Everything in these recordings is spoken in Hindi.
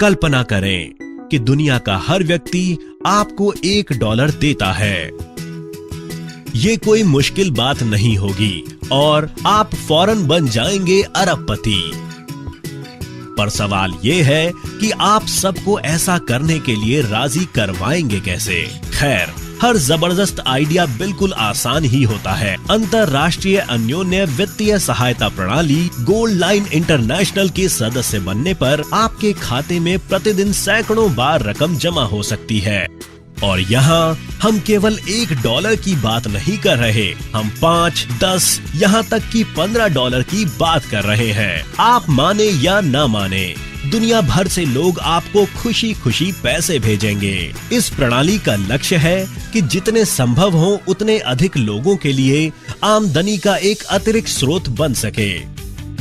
कल्पना करें कि दुनिया का हर व्यक्ति आपको $1 देता है। ये कोई मुश्किल बात नहीं होगी और आप फौरन बन जाएंगे अरबपति। पर सवाल ये है कि आप सबको ऐसा करने के लिए राजी करवाएंगे कैसे? खैर, हर जबरदस्त आइडिया बिल्कुल आसान ही होता है। अंतरराष्ट्रीय अन्योन्य वित्तीय सहायता प्रणाली गोल्ड लाइन इंटरनेशनल के सदस्य बनने पर आपके खाते में प्रतिदिन सैकड़ों बार रकम जमा हो सकती है। और यहाँ हम केवल $1 की बात नहीं कर रहे, हम 5, 10, यहाँ तक कि $15 की बात कर रहे हैं। आप माने या ना माने, दुनिया भर से लोग आपको खुशी खुशी पैसे भेजेंगे। इस प्रणाली का लक्ष्य है कि जितने संभव हो उतने अधिक लोगों के लिए आमदनी का एक अतिरिक्त स्रोत बन सके।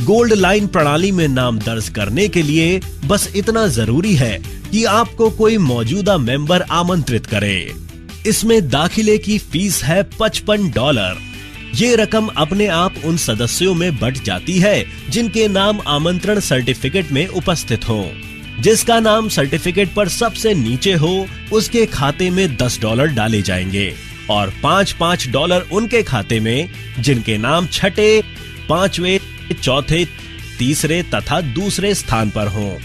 गोल्ड लाइन प्रणाली में नाम दर्ज करने के लिए बस इतना जरूरी है कि आपको कोई मौजूदा मेंबर आमंत्रित करे। इसमें दाखिले की फीस है $55। ये रकम अपने आप उन सदस्यों में बंट जाती है जिनके नाम आमंत्रण सर्टिफिकेट में उपस्थित हो। जिसका नाम सर्टिफिकेट पर सबसे नीचे हो उसके खाते में $10 डाले जाएंगे और $5 उनके खाते में जिनके नाम छठे, पांचवें, चौथे, तीसरे तथा दूसरे स्थान पर हों,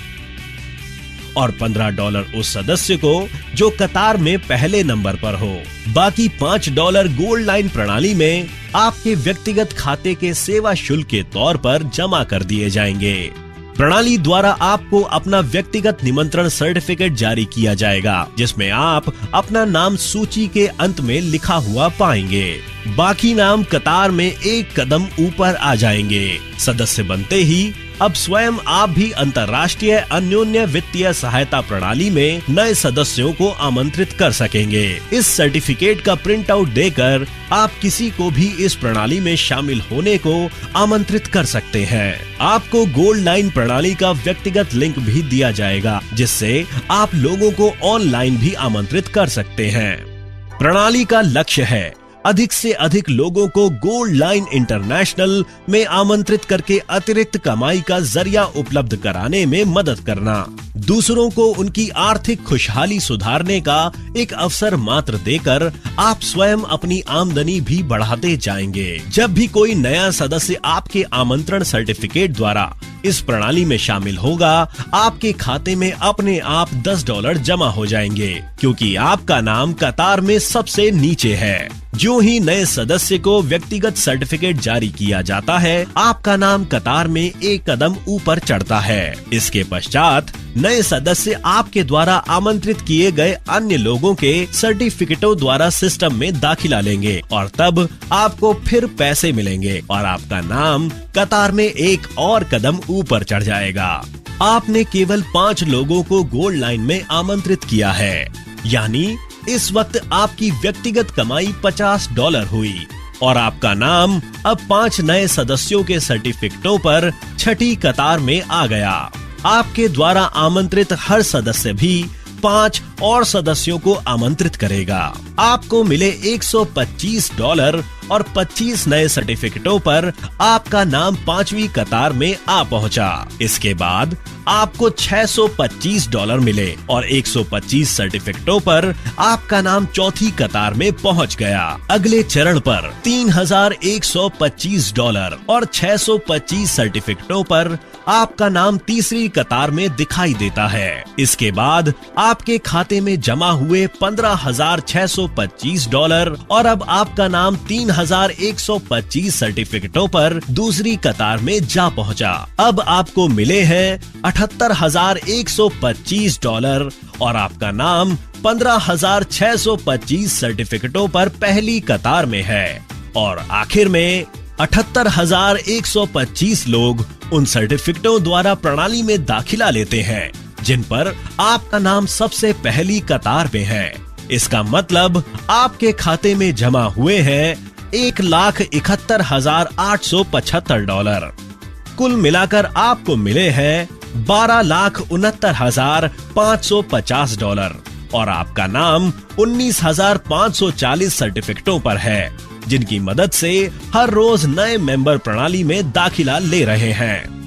और $15 उस सदस्य को जो कतार में पहले नंबर पर हो। बाकी $5 गोल्ड लाइन प्रणाली में आपके व्यक्तिगत खाते के सेवा शुल्क के तौर पर जमा कर दिए जाएंगे। प्रणाली द्वारा आपको अपना व्यक्तिगत निमंत्रण सर्टिफिकेट जारी किया जाएगा, जिसमें आप अपना नाम सूची के अंत में लिखा हुआ पाएंगे। बाकी नाम कतार में एक कदम ऊपर आ जाएंगे। सदस्य बनते ही अब स्वयं आप भी अंतर्राष्ट्रीय अन्योन्य वित्तीय सहायता प्रणाली में नए सदस्यों को आमंत्रित कर सकेंगे। इस सर्टिफिकेट का प्रिंट आउट देकर आप किसी को भी इस प्रणाली में शामिल होने को आमंत्रित कर सकते हैं। आपको गोल्ड लाइन प्रणाली का व्यक्तिगत लिंक भी दिया जाएगा, जिससे आप लोगों को ऑनलाइन भी आमंत्रित कर सकते हैं। प्रणाली का लक्ष्य है अधिक से अधिक लोगों को गोल्ड लाइन इंटरनेशनल में आमंत्रित करके अतिरिक्त कमाई का जरिया उपलब्ध कराने में मदद करना, दूसरों को उनकी आर्थिक खुशहाली सुधारने का एक अवसर मात्र देकर आप स्वयं अपनी आमदनी भी बढ़ाते जाएंगे। जब भी कोई नया सदस्य आपके आमंत्रण सर्टिफिकेट द्वारा इस प्रणाली में शामिल होगा, आपके खाते में अपने आप $10 जमा हो जाएंगे, क्योंकि आपका नाम कतार में सबसे नीचे है। जो ही नए सदस्य को व्यक्तिगत सर्टिफिकेट जारी किया जाता है, आपका नाम कतार में एक कदम ऊपर चढ़ता है। इसके पश्चात नए सदस्य आपके द्वारा आमंत्रित किए गए अन्य लोगों के सर्टिफिकेटों द्वारा सिस्टम में दाखिला लेंगे और तब आपको फिर पैसे मिलेंगे और आपका नाम कतार में एक और कदम ऊपर चढ़ जाएगा। आपने केवल 5 लोगों को गोल्ड लाइन में आमंत्रित किया है, यानी इस वक्त आपकी व्यक्तिगत कमाई $50 हुई और आपका नाम अब 5 नए सदस्यों के सर्टिफिकेटों पर छठी कतार में आ गया। आपके द्वारा आमंत्रित हर सदस्य भी 5 और सदस्यों को आमंत्रित करेगा। आपको मिले $125 और 25 नए सर्टिफिकेटों पर आपका नाम 5वीं कतार में आ पहुंचा। इसके बाद आपको $625 मिले और 125 सर्टिफिकेटों पर आपका नाम चौथी कतार में पहुंच गया। अगले चरण पर $3125 और 625 सर्टिफिकेटों पर आपका नाम तीसरी कतार में दिखाई देता है। इसके बाद आपके खाते में जमा हुए $15,625 और अब आपका नाम 3,125 सर्टिफिकेटों पर दूसरी कतार में जा पहुंचा। अब आपको मिले हैं $78,125 और आपका नाम 15,625 सर्टिफिकेटों पर पहली कतार में है। और आखिर में 78,125 लोग उन सर्टिफिकेटों द्वारा प्रणाली में दाखिला लेते हैं जिन पर आपका नाम सबसे पहली कतार में है। इसका मतलब आपके खाते में जमा हुए हैं $1,71,875। कुल मिलाकर आपको मिले हैं $12,69,550 और आपका नाम 19,540 सर्टिफिकेटों पर है, जिनकी मदद से हर रोज नए मेंबर प्रणाली में दाखिला ले रहे हैं।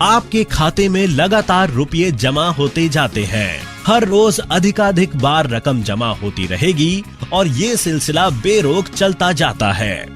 आपके खाते में लगातार रुपये जमा होते जाते हैं। हर रोज अधिकाधिक बार रकम जमा होती रहेगी और ये सिलसिला बेरोक चलता जाता है।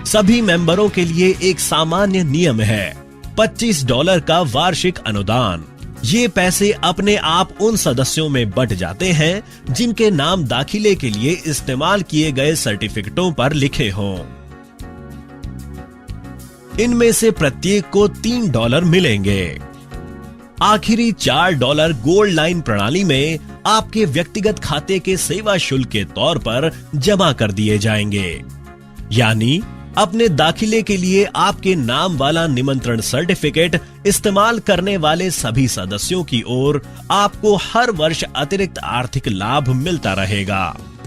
सभी मेंबरों के लिए एक सामान्य नियम है, $25 का वार्षिक अनुदान। ये पैसे अपने आप उन सदस्यों में बंट जाते हैं जिनके नाम दाखिले के लिए इस्तेमाल किए गए सर्टिफिकेटों पर लिखे हों। इनमें से प्रत्येक को $3 मिलेंगे। आखिरी $4 गोल्ड लाइन प्रणाली में आपके व्यक्तिगत खाते के सेवा शुल्क के तौर पर जमा कर दिए जाएंगे। यानी अपने दाखिले के लिए आपके नाम वाला निमंत्रण सर्टिफिकेट इस्तेमाल करने वाले सभी सदस्यों की ओर आपको हर वर्ष अतिरिक्त आर्थिक लाभ मिलता रहेगा।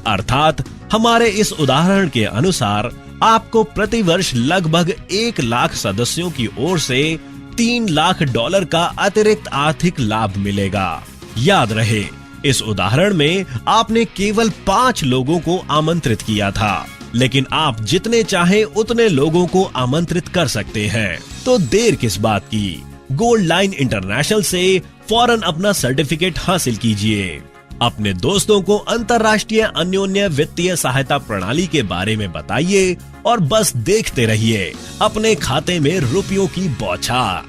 अर्थात हमारे इस उदाहरण के अनुसार आपको प्रति वर्ष लगभग 1 लाख सदस्यों की ओर से $3 लाख का अतिरिक्त आर्थिक लाभ मिलेगा। याद रहे, इस उदाहरण में आपने केवल 5 लोगों को आमंत्रित किया था, लेकिन आप जितने चाहें उतने लोगों को आमंत्रित कर सकते हैं। तो देर किस बात की, गोल्ड लाइन इंटरनेशनल से फौरन अपना सर्टिफिकेट हासिल कीजिए। अपने दोस्तों को अंतर्राष्ट्रीय अन्योन्य वित्तीय सहायता प्रणाली के बारे में बताइए और बस देखते रहिए अपने खाते में रुपयों की बौछार।